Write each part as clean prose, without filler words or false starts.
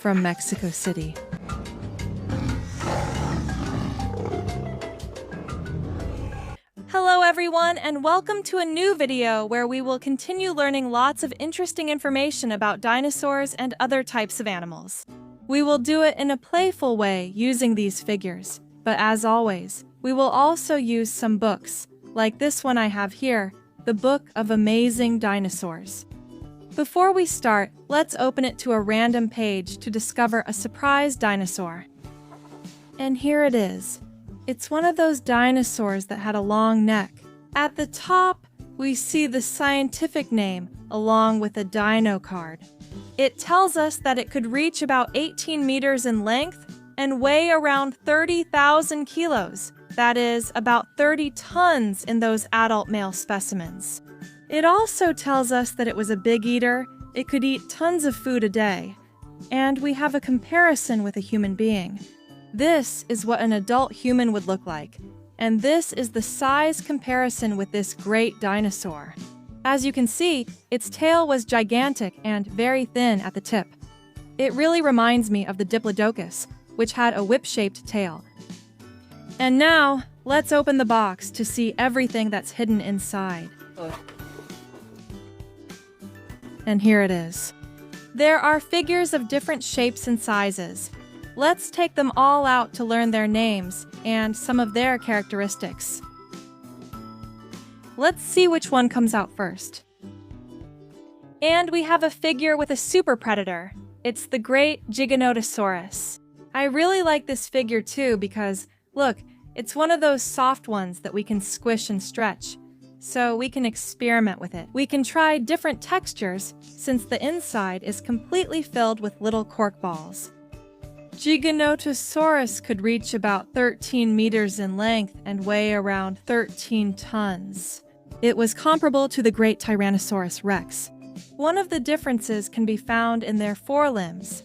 from Mexico City. Hello everyone, and welcome to a new video where we will continue learning lots of interesting information about dinosaurs and other types of animals. We will do it in a playful way using these figures, but as always, we will also use some books, like this one I have here, the Book of Amazing Dinosaurs. Before we start, let's open it to a random page to discover a surprise dinosaur. And here it is. It's one of those dinosaurs that had a long neck. At the top, we see the scientific name along with a dino card. It tells us that it could reach about 18 meters in length and weigh around 30,000 kilos. That is, about 30 tons in those adult male specimens. It also tells us that it was a big eater, it could eat tons of food a day, and we have a comparison with a human being. This is what an adult human would look like, and this is the size comparison with this great dinosaur. As you can see, its tail was gigantic and very thin at the tip. It really reminds me of the Diplodocus, which had a whip-shaped tail. And now, let's open the box to see everything that's hidden inside. And here it is. There are figures of different shapes and sizes. Let's take them all out to learn their names and some of their characteristics. Let's see which one comes out first. And we have a figure with a super predator. It's the great Giganotosaurus. I really like this figure too because, look, it's one of those soft ones that we can squish and stretch, so we can experiment with it. We can try different textures since the inside is completely filled with little cork balls. Giganotosaurus could reach about 13 meters in length and weigh around 13 tons. It was comparable to the great Tyrannosaurus Rex. One of the differences can be found in their forelimbs.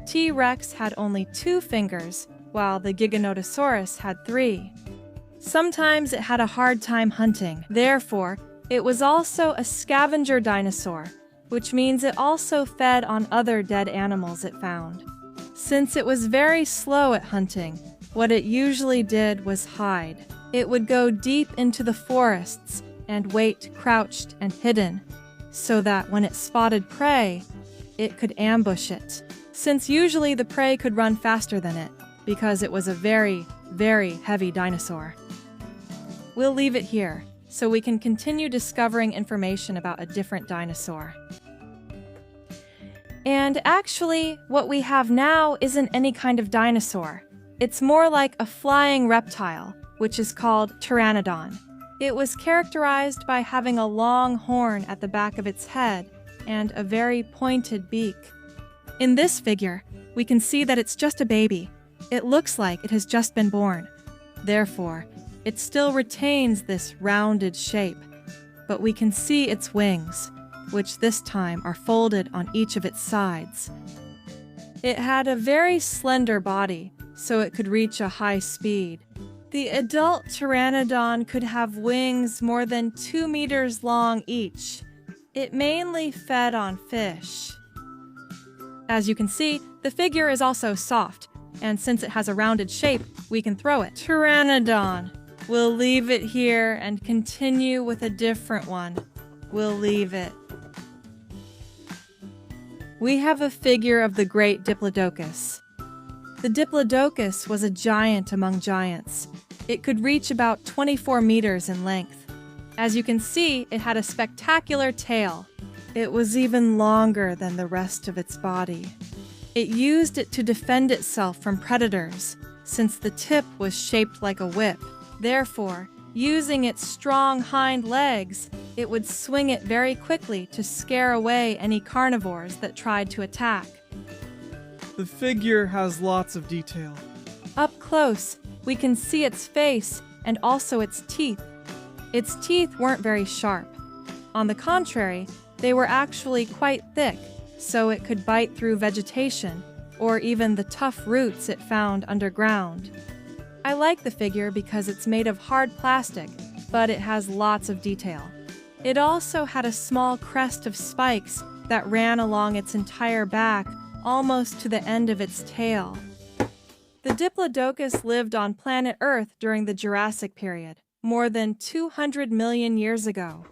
T-Rex had only 2 fingers, while the Giganotosaurus had 3. Sometimes it had a hard time hunting. Therefore, it was also a scavenger dinosaur, which means it also fed on other dead animals it found. Since it was very slow at hunting, what it usually did was hide. It would go deep into the forests and wait crouched and hidden, so that when it spotted prey, it could ambush it. Since usually the prey could run faster than it, because it was a very, very heavy dinosaur. We'll leave it here, so we can continue discovering information about a different dinosaur. And actually, what we have now isn't any kind of dinosaur. It's more like a flying reptile, which is called Pteranodon. It was characterized by having a long horn at the back of its head and a very pointed beak. In this figure, we can see that it's just a baby. It looks like it has just been born. Therefore, it still retains this rounded shape, but we can see its wings, which this time are folded on each of its sides. It had a very slender body, so it could reach a high speed. The adult Pteranodon could have wings more than 2 meters long each. It mainly fed on fish. As you can see, the figure is also soft, and since it has a rounded shape, we can throw it. Pteranodon. We'll leave it here and continue with a different one. We'll leave it. We have a figure of the great Diplodocus. The Diplodocus was a giant among giants. It could reach about 24 meters in length. As you can see, it had a spectacular tail. It was even longer than the rest of its body. It used it to defend itself from predators, since the tip was shaped like a whip. Therefore, using its strong hind legs, it would swing it very quickly to scare away any carnivores that tried to attack. The figure has lots of detail. Up close, we can see its face and also its teeth. Its teeth weren't very sharp. On the contrary, they were actually quite thick, so it could bite through vegetation or even the tough roots it found underground. I like the figure because it's made of hard plastic, but it has lots of detail. It also had a small crest of spikes that ran along its entire back almost to the end of its tail. The Diplodocus lived on planet Earth during the Jurassic period, more than 200 million years ago.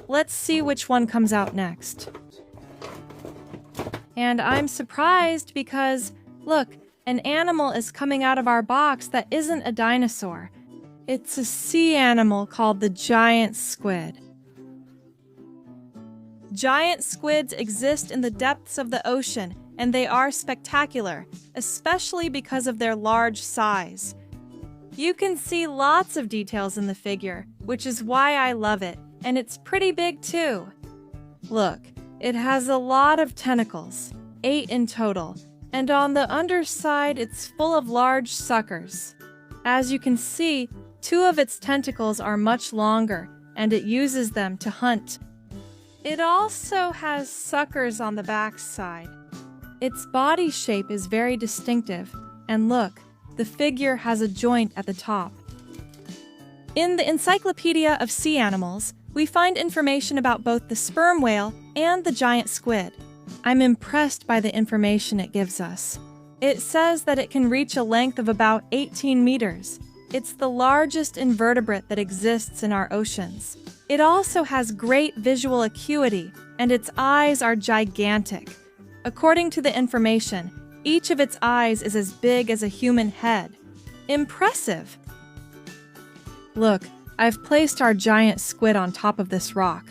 Let's see which one comes out next. And I'm surprised because, look, an animal is coming out of our box that isn't a dinosaur. It's a sea animal called the giant squid. Giant squids exist in the depths of the ocean, and they are spectacular, especially because of their large size. You can see lots of details in the figure, which is why I love it, and it's pretty big too. Look, it has a lot of tentacles, 8 in total, and on the underside it's full of large suckers. As you can see, 2 of its tentacles are much longer, and it uses them to hunt. It also has suckers on the backside. Its body shape is very distinctive, and look, the figure has a joint at the top. In the Encyclopedia of Sea Animals, we find information about both the sperm whale and the giant squid. I'm impressed by the information it gives us. It says that it can reach a length of about 18 meters. It's the largest invertebrate that exists in our oceans. It also has great visual acuity, and its eyes are gigantic. According to the information, each of its eyes is as big as a human head. Impressive! Look, I've placed our giant squid on top of this rock.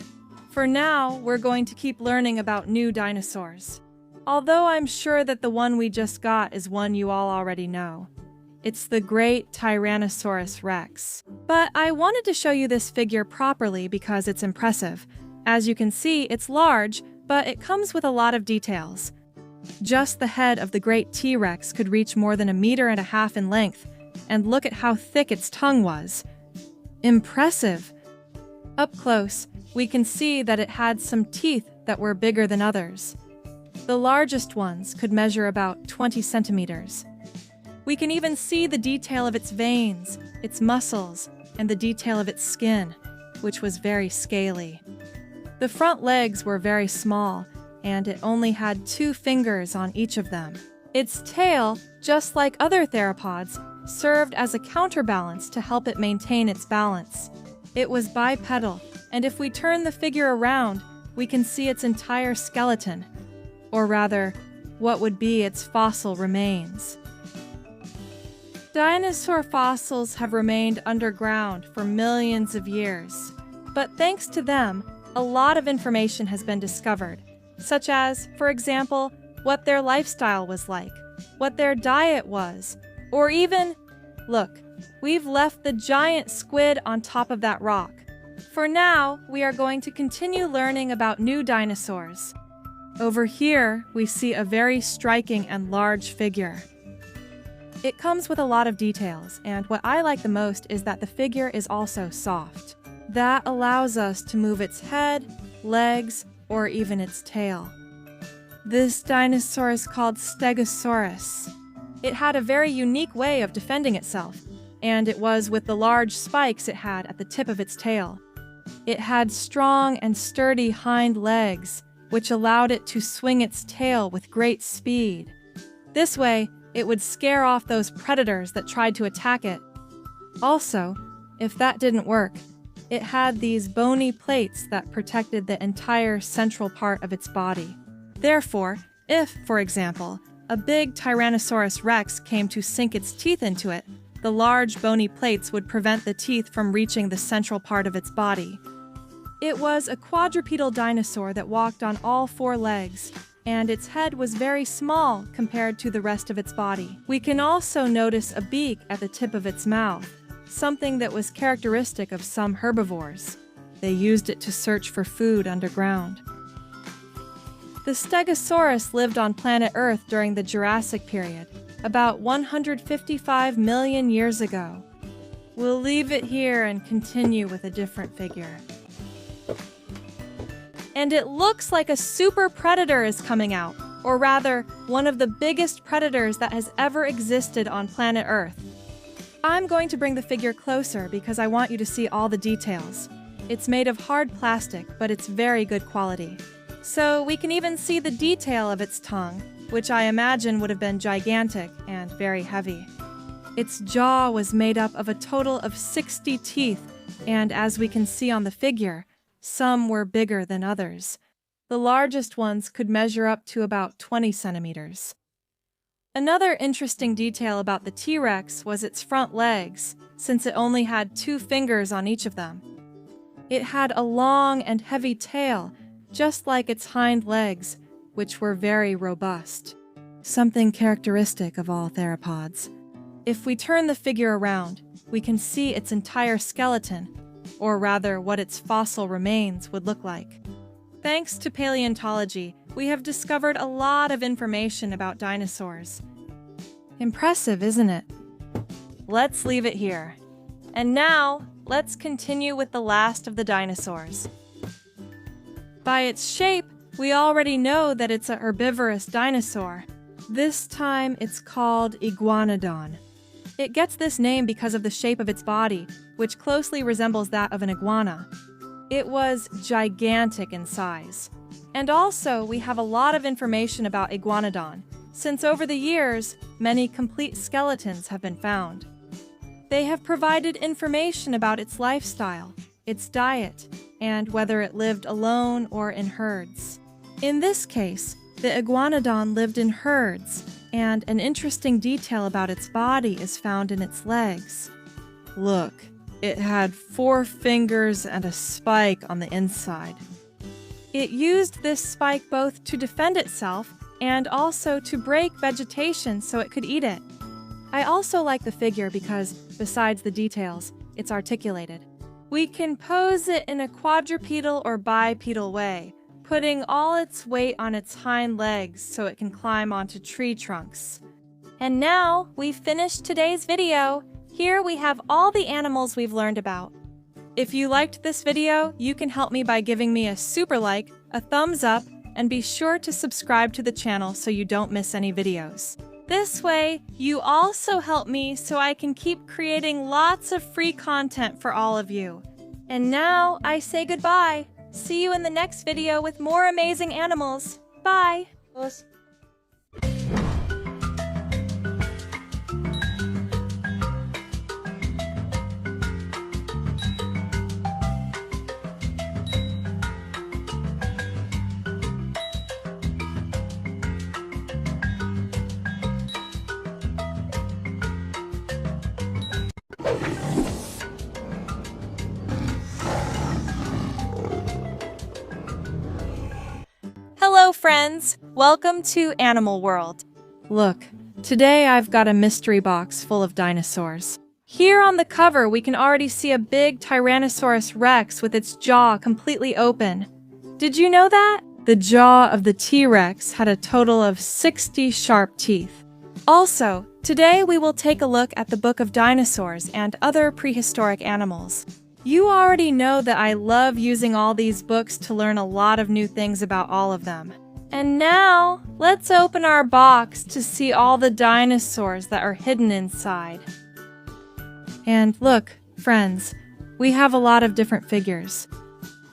For now, we're going to keep learning about new dinosaurs. Although I'm sure that the one we just got is one you all already know. It's the great Tyrannosaurus Rex. But I wanted to show you this figure properly because it's impressive. As you can see, it's large, but it comes with a lot of details. Just the head of the great T-Rex could reach more than 1.5 meters in length, and look at how thick its tongue was. Impressive! Up close, we can see that it had some teeth that were bigger than others. The largest ones could measure about 20 centimeters. We can even see the detail of its veins, its muscles, and the detail of its skin, which was very scaly. The front legs were very small, and it only had 2 fingers on each of them. Its tail, just like other theropods, served as a counterbalance to help it maintain its balance. It was bipedal, and if we turn the figure around, we can see its entire skeleton, or rather, what would be its fossil remains. Dinosaur fossils have remained underground for millions of years, but thanks to them, a lot of information has been discovered, such as, for example, what their lifestyle was like, what their diet was, or even, look, we've left the giant squid on top of that rock. For now, we are going to continue learning about new dinosaurs. Over here, we see a very striking and large figure. It comes with a lot of details, and what I like the most is that the figure is also soft. That allows us to move its head, legs, or even its tail. This dinosaur is called Stegosaurus. It had a very unique way of defending itself, and it was with the large spikes it had at the tip of its tail. It had strong and sturdy hind legs, which allowed it to swing its tail with great speed. This way, it would scare off those predators that tried to attack it. Also, if that didn't work, it had these bony plates that protected the entire central part of its body. Therefore, if, for example, a big Tyrannosaurus Rex came to sink its teeth into it, the large bony plates would prevent the teeth from reaching the central part of its body. It was a quadrupedal dinosaur that walked on all 4 legs, and its head was very small compared to the rest of its body. We can also notice a beak at the tip of its mouth, something that was characteristic of some herbivores. They used it to search for food underground. The Stegosaurus lived on planet Earth during the Jurassic period, about 155 million years ago. We'll leave it here and continue with a different figure. And it looks like a super predator is coming out, or rather, one of the biggest predators that has ever existed on planet Earth. I'm going to bring the figure closer because I want you to see all the details. It's made of hard plastic, but it's very good quality. So we can even see the detail of its tongue, which I imagine would have been gigantic and very heavy. Its jaw was made up of a total of 60 teeth, and as we can see on the figure, some were bigger than others. The largest ones could measure up to about 20 centimeters. Another interesting detail about the T-Rex was its front legs, since it only had 2 fingers on each of them. It had a long and heavy tail, just like its hind legs, which were very robust, something characteristic of all theropods. If we turn the figure around, we can see its entire skeleton, or rather what its fossil remains would look like. Thanks to paleontology, we have discovered a lot of information about dinosaurs. Impressive, isn't it? Let's leave it here. And now, let's continue with the last of the dinosaurs. By its shape, we already know that it's a herbivorous dinosaur. This time, it's called Iguanodon. It gets this name because of the shape of its body, which closely resembles that of an iguana. It was gigantic in size. And also, we have a lot of information about Iguanodon, since over the years, many complete skeletons have been found. They have provided information about its lifestyle, its diet, and whether it lived alone or in herds. In this case, the Iguanodon lived in herds, and an interesting detail about its body is found in its legs. Look, it had 4 fingers and a spike on the inside. It used this spike both to defend itself and also to break vegetation so it could eat it. I also like the figure because, besides the details, it's articulated. We can pose it in a quadrupedal or bipedal way, putting all its weight on its hind legs so it can climb onto tree trunks. And now, we've finished today's video. Here we have all the animals we've learned about. If you liked this video, you can help me by giving me a super like, a thumbs up, and be sure to subscribe to the channel so you don't miss any videos. This way, you also help me so I can keep creating lots of free content for all of you. And now, I say goodbye. See you in the next video with more amazing animals. Bye! Hello friends, welcome to Animal World. Look, today I've got a mystery box full of dinosaurs. Here on the cover we can already see a big Tyrannosaurus Rex with its jaw completely open. Did you know that? The jaw of the T-Rex had a total of 60 sharp teeth. Also, today we will take a look at the Book of Dinosaurs and other prehistoric animals. You already know that I love using all these books to learn a lot of new things about all of them. And now, let's open our box to see all the dinosaurs that are hidden inside. And look, friends, we have a lot of different figures.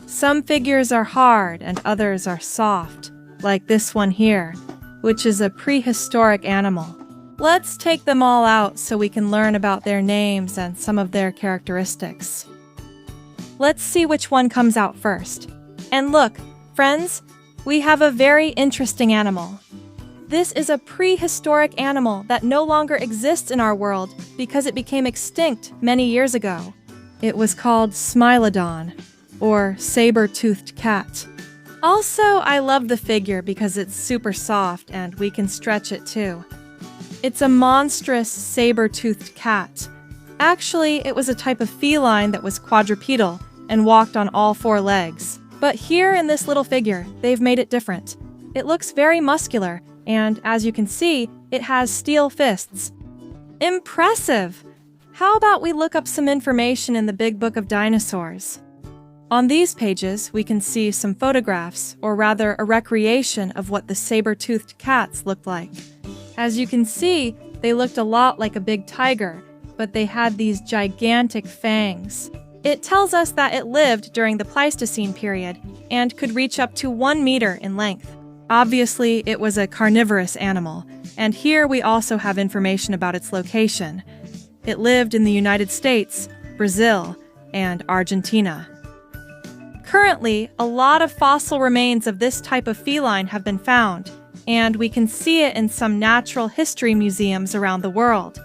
Some figures are hard and others are soft, like this one here, which is a prehistoric animal. Let's take them all out so we can learn about their names and some of their characteristics. Let's see which one comes out first. And look, friends, we have a very interesting animal. This is a prehistoric animal that no longer exists in our world because it became extinct many years ago. It was called Smilodon, or saber-toothed cat. Also, I love the figure because it's super soft and we can stretch it too. It's a monstrous saber-toothed cat. Actually, it was a type of feline that was quadrupedal and walked on all 4 legs. But here in this little figure, they've made it different. It looks very muscular, and as you can see, it has steel fists. Impressive! How about we look up some information in the Big Book of Dinosaurs? On these pages, we can see some photographs, or rather a recreation of what the saber-toothed cats looked like. As you can see, they looked a lot like a big tiger, but they had these gigantic fangs. It tells us that it lived during the Pleistocene period and could reach up to 1 meter in length. Obviously, it was a carnivorous animal, and here we also have information about its location. It lived in the United States, Brazil, and Argentina. Currently, a lot of fossil remains of this type of feline have been found, and we can see it in some natural history museums around the world.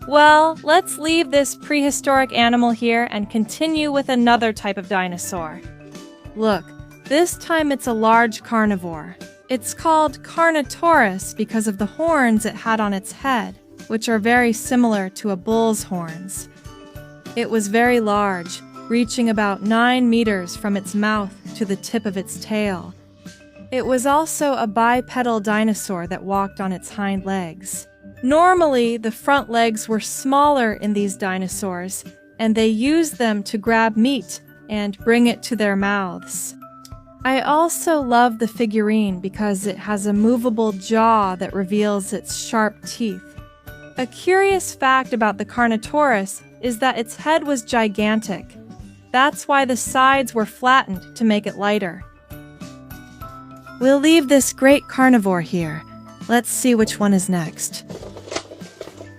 Well, let's leave this prehistoric animal here and continue with another type of dinosaur. Look, this time it's a large carnivore. It's called Carnotaurus because of the horns it had on its head, which are very similar to a bull's horns. It was very large, reaching about 9 meters from its mouth to the tip of its tail. It was also a bipedal dinosaur that walked on its hind legs. Normally, the front legs were smaller in these dinosaurs, and they used them to grab meat and bring it to their mouths. I also love the figurine because it has a movable jaw that reveals its sharp teeth. A curious fact about the Carnotaurus is that its head was gigantic. That's why the sides were flattened to make it lighter. We'll leave this great carnivore here. Let's see which one is next.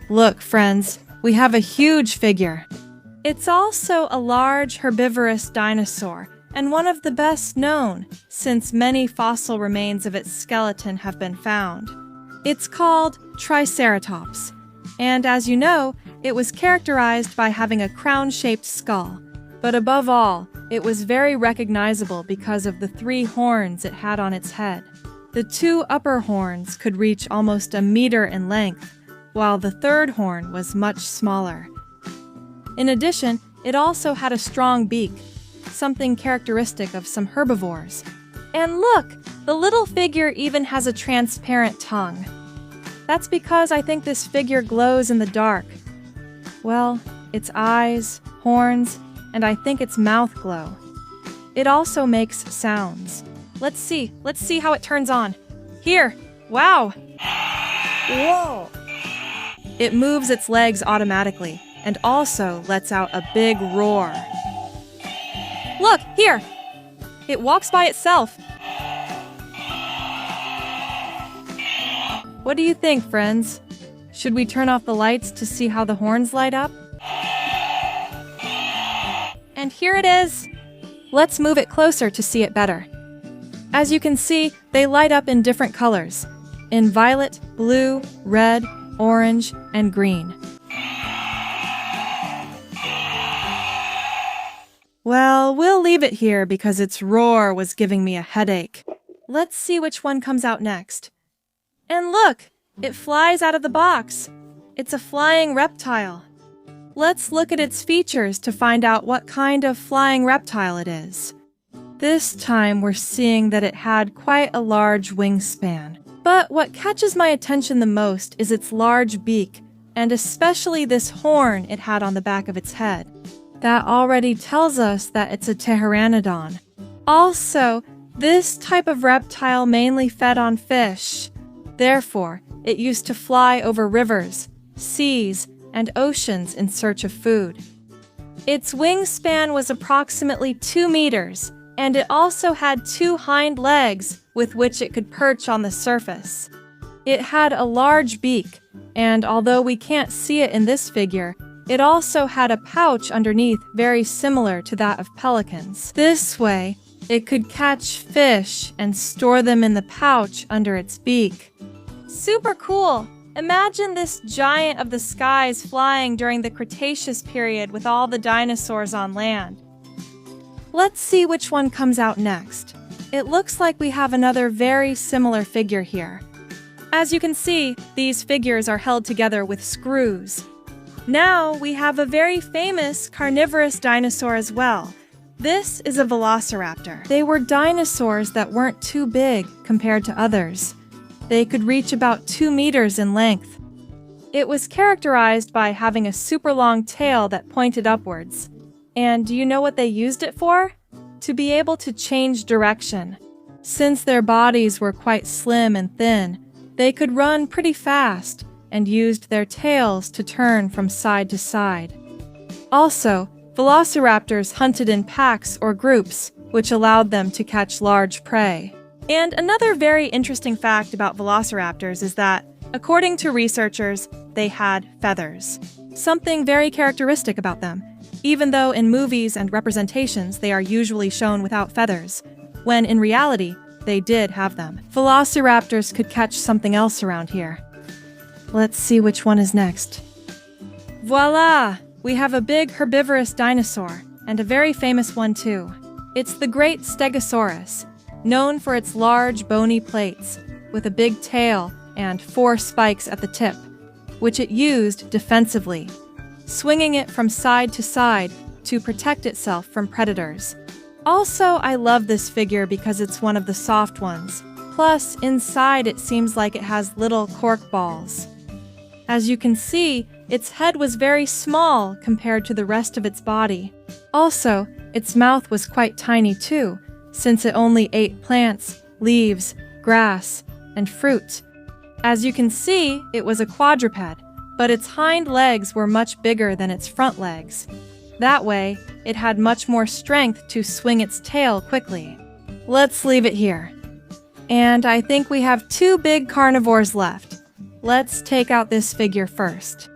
Look, friends, we have a huge figure. It's also a large herbivorous dinosaur, and one of the best known, since many fossil remains of its skeleton have been found. It's called Triceratops, and as you know, it was characterized by having a crown-shaped skull. But above all, it was very recognizable because of the 3 horns it had on its head. The 2 upper horns could reach almost a meter in length, while the 3rd horn was much smaller. In addition, it also had a strong beak, something characteristic of some herbivores. And look, the little figure even has a transparent tongue. That's because I think this figure glows in the dark. Well, its eyes, horns, and I think its mouth glow. It also makes sounds. Let's see how it turns on. Here, wow! Whoa! It moves its legs automatically and also lets out a big roar. Look, here! It walks by itself. What do you think, friends? Should we turn off the lights to see how the horns light up? And here it is! Let's move it closer to see it better. As you can see, they light up in different colors, in violet, blue, red, orange, and green. Well, we'll leave it here because its roar was giving me a headache. Let's see which one comes out next. And look! It flies out of the box. It's a flying reptile. Let's look at its features to find out what kind of flying reptile it is. This time we're seeing that it had quite a large wingspan. But what catches my attention the most is its large beak, and especially this horn it had on the back of its head. That already tells us that it's a Pteranodon. Also, this type of reptile mainly fed on fish. Therefore, it used to fly over rivers, seas, and oceans in search of food. Its wingspan was approximately 2 meters, and it also had 2 hind legs with which it could perch on the surface. It had a large beak, and although we can't see it in this figure, it also had a pouch underneath very similar to that of pelicans. This way, it could catch fish and store them in the pouch under its beak. Super cool! Imagine this giant of the skies flying during the Cretaceous period with all the dinosaurs on land. Let's see which one comes out next. It looks like we have another very similar figure here. As you can see, these figures are held together with screws. Now we have a very famous carnivorous dinosaur as well. This is a velociraptor. They were dinosaurs that weren't too big compared to others. They could reach about 2 meters in length. It was characterized by having a super long tail that pointed upwards. And do you know what they used it for? To be able to change direction. Since their bodies were quite slim and thin, they could run pretty fast and used their tails to turn from side to side. Also, velociraptors hunted in packs or groups, which allowed them to catch large prey. And another very interesting fact about velociraptors is that, according to researchers, they had feathers. Something very characteristic about them, even though in movies and representations they are usually shown without feathers, when in reality, they did have them. Velociraptors could catch something else around here. Let's see which one is next. Voila! We have a big herbivorous dinosaur, and a very famous one too. It's the great Stegosaurus, known for its large bony plates, with a big tail and 4 spikes at the tip, which it used defensively, swinging it from side to side to protect itself from predators. Also, I love this figure because it's one of the soft ones. Plus, inside it seems like it has little cork balls. As you can see, its head was very small compared to the rest of its body. Also, its mouth was quite tiny too, since it only ate plants, leaves, grass, and fruit. As you can see, it was a quadruped, but its hind legs were much bigger than its front legs. That way, it had much more strength to swing its tail quickly. Let's leave it here. And I think we have 2 big carnivores left. Let's take out this figure first.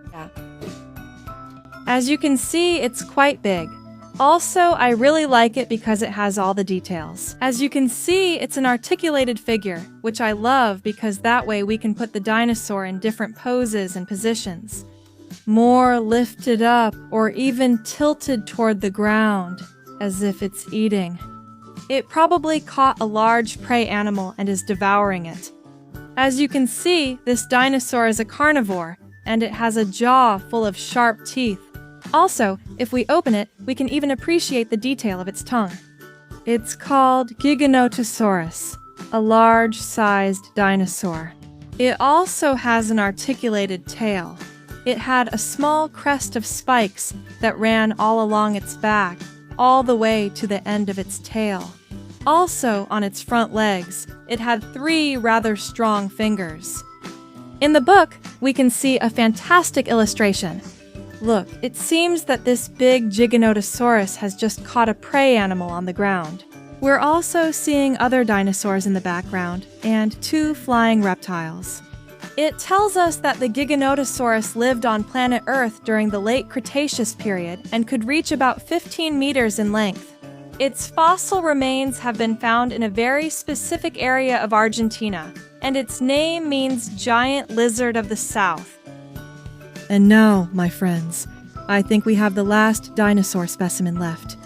As you can see, it's quite big. Also, I really like it because it has all the details. As you can see, it's an articulated figure, which I love because that way we can put the dinosaur in different poses and positions. More lifted up or even tilted toward the ground, as if it's eating. It probably caught a large prey animal and is devouring it. As you can see, this dinosaur is a carnivore, and it has a jaw full of sharp teeth. Also, if we open it, we can even appreciate the detail of its tongue. It's called Giganotosaurus, a large-sized dinosaur. It also has an articulated tail. It had a small crest of spikes that ran all along its back, all the way to the end of its tail. Also, on its front legs, it had 3 rather strong fingers. In the book, we can see a fantastic illustration. Look, it seems that this big Giganotosaurus has just caught a prey animal on the ground. We're also seeing other dinosaurs in the background, and 2 flying reptiles. It tells us that the Giganotosaurus lived on planet Earth during the late Cretaceous period and could reach about 15 meters in length. Its fossil remains have been found in a very specific area of Argentina, and its name means giant lizard of the south. And now, my friends, I think we have the last dinosaur specimen left.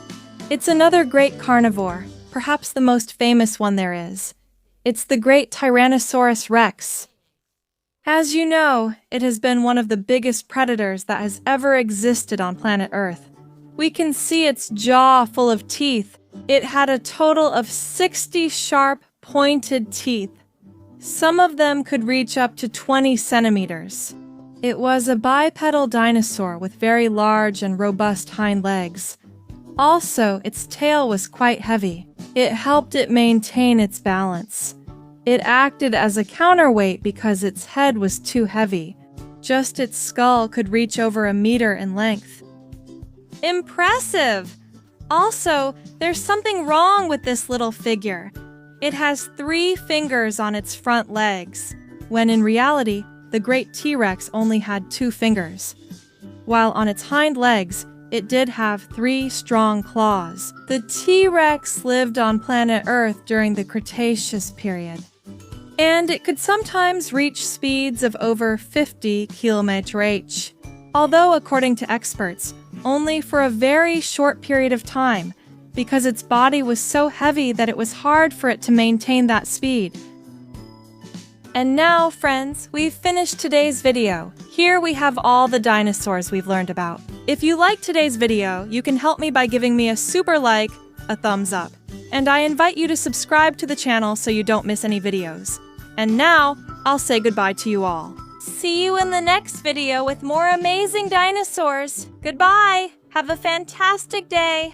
It's another great carnivore, perhaps the most famous one there is. It's the great Tyrannosaurus Rex. As you know, it has been one of the biggest predators that has ever existed on planet Earth. We can see its jaw full of teeth. It had a total of 60 sharp, pointed teeth. Some of them could reach up to 20 centimeters. It was a bipedal dinosaur with very large and robust hind legs. Also, its tail was quite heavy. It helped it maintain its balance. It acted as a counterweight because its head was too heavy. Just its skull could reach over a meter in length. Impressive! Also, there's something wrong with this little figure. It has 3 fingers on its front legs, when in reality, the great T-Rex only had 2 fingers. While on its hind legs, it did have 3 strong claws. The T-Rex lived on planet Earth during the Cretaceous period. And it could sometimes reach speeds of over 50 km/h. Although, according to experts, only for a very short period of time, because its body was so heavy that it was hard for it to maintain that speed. And now, friends, we've finished today's video. Here we have all the dinosaurs we've learned about. If you liked today's video, you can help me by giving me a super like, a thumbs up. And I invite you to subscribe to the channel so you don't miss any videos. And now, I'll say goodbye to you all. See you in the next video with more amazing dinosaurs. Goodbye. Have a fantastic day.